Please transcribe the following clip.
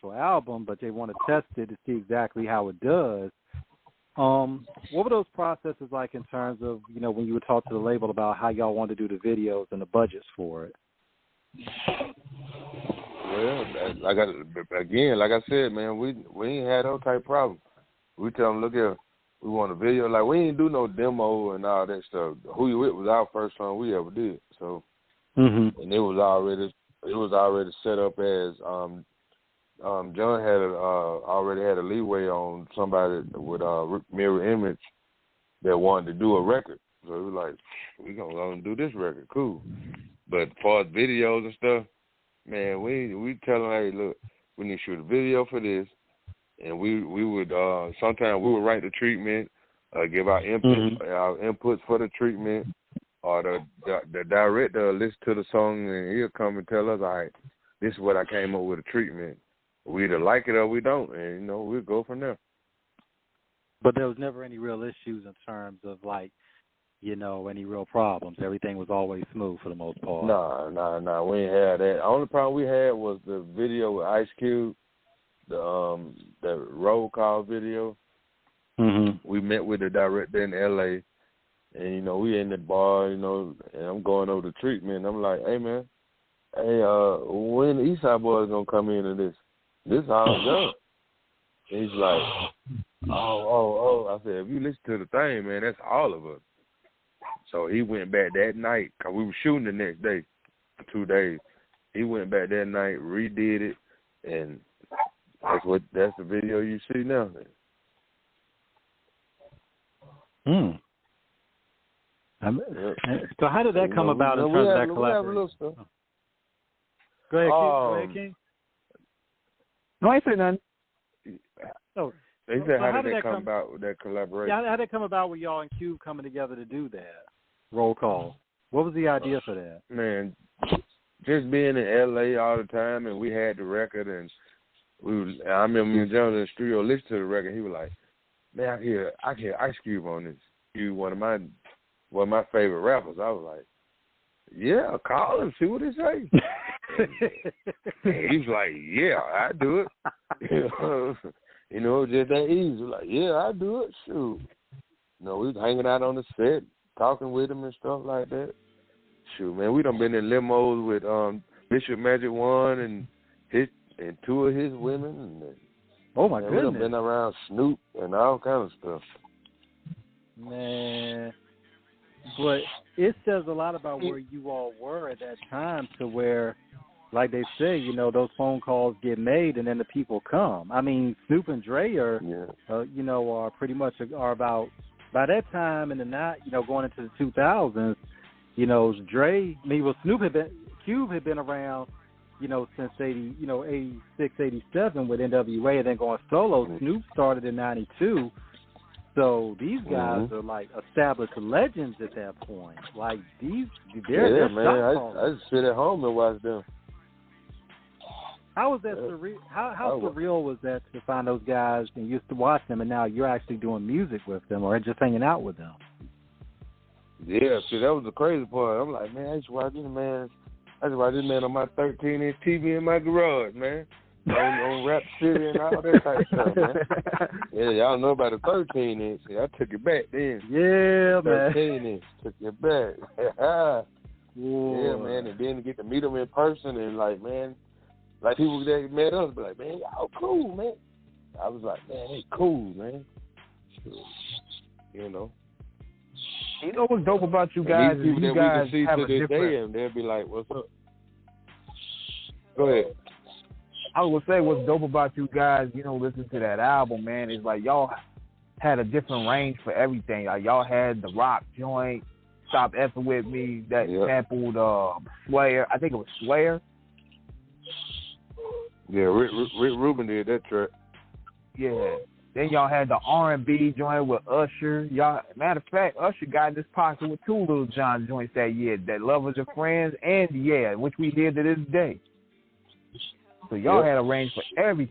actual album, but they want to test it to see exactly how it does. What were those processes like in terms of, when you would talk to the label about how y'all wanted to do the videos and the budgets for it? Well, like I said, man, we ain't had those type of problems. We tell them, look here, we want a video. Like, we ain't do no demo and all that stuff. Who You With was our first song we ever did. So, and it was already set up as John had already had a leeway on somebody with mirror image that wanted to do a record. So we was like, we gonna do this record, cool. But for videos and stuff, man, we tell them, hey, look, we need to shoot a video for this, and we would sometimes we would write the treatment, give our inputs for the treatment, or the director listen to the song and he'll come and tell us, all right, this is what I came up with a treatment. We either like it or we don't, and we'll go from there. But there was never any real issues in terms of any real problems. Everything was always smooth for the most part. No, we ain't had that. The only problem we had was the video with Ice Cube, the roll call video. We met with the director in L.A., and, we in the bar, and I'm going over the treatment. I'm like, hey, man, when the Eastside Boyz going to come into this? This all done. And he's like, oh. I said, if you listen to the thing, man, that's all of us. So he went back that night, because we were shooting the next day, for 2 days. He went back that night, redid it, and that's the video you see now. So how did that come about in terms of that collaboration? Go ahead, King. No, I ain't say nothing. Oh, they said, how did that come about with that collaboration? Yeah, how did it come about with y'all and Cube coming together to do that roll call? What was the idea for that? Man, just being in L.A. all the time, and we had the record, and I remember me and John in the studio listening to the record. He was like, man, I hear Ice Cube on this. He one of my favorite rappers. I was like, yeah, call him, see what he say. He's like, yeah, I do it. Just that easy. Like, yeah, I do it. Shoot. We was hanging out on the set, talking with him and stuff like that. Shoot, man, we done been in limos with Bishop Magic One and two of his women. And, oh my goodness. We done been around Snoop and all kind of stuff. Man. But it says a lot about where you all were at that time, to where, like they say, those phone calls get made and then the people come. I mean, Snoop and Dre are pretty much about, by that time in the night, going into the 2000s, Cube had been around, since 86, 87 with NWA, and then going solo. Snoop started in 92. So these guys are like established legends at that point. Like they're man. I just sit at home and watch them. How was that surreal? How surreal was that to find those guys and you used to watch them, and now you're actually doing music with them or just hanging out with them? Yeah, see, that was the crazy part. I'm like, man, I used to watch this man on my 13-inch TV in my garage, man. on Rap City and all that type of stuff, man. Yeah, y'all know about the 13-inch. I took it back then. Yeah, man. 13-inch, took it back. Yeah, man, and then to get to meet them in person and, like, man, like people that met us, be like, man, y'all cool, man. I was like, man, they cool, man. You know what's dope about you guys is you guys have a different... Day, and they'll be like, what's up? Go ahead. I would say what's dope about you guys, listening to that album, man, is like y'all had a different range for everything. Like y'all had the rock joint, Stop Effing With Me, that sampled Slayer. I think it was Slayer. Yeah, Rick Rubin did that track. Yeah. Then y'all had the R&B joint with Usher. Y'all, matter of fact, Usher got in this pocket with two Little John joints that year, that Love Is Your Friends and which we hear to this day. So y'all had a range for everything.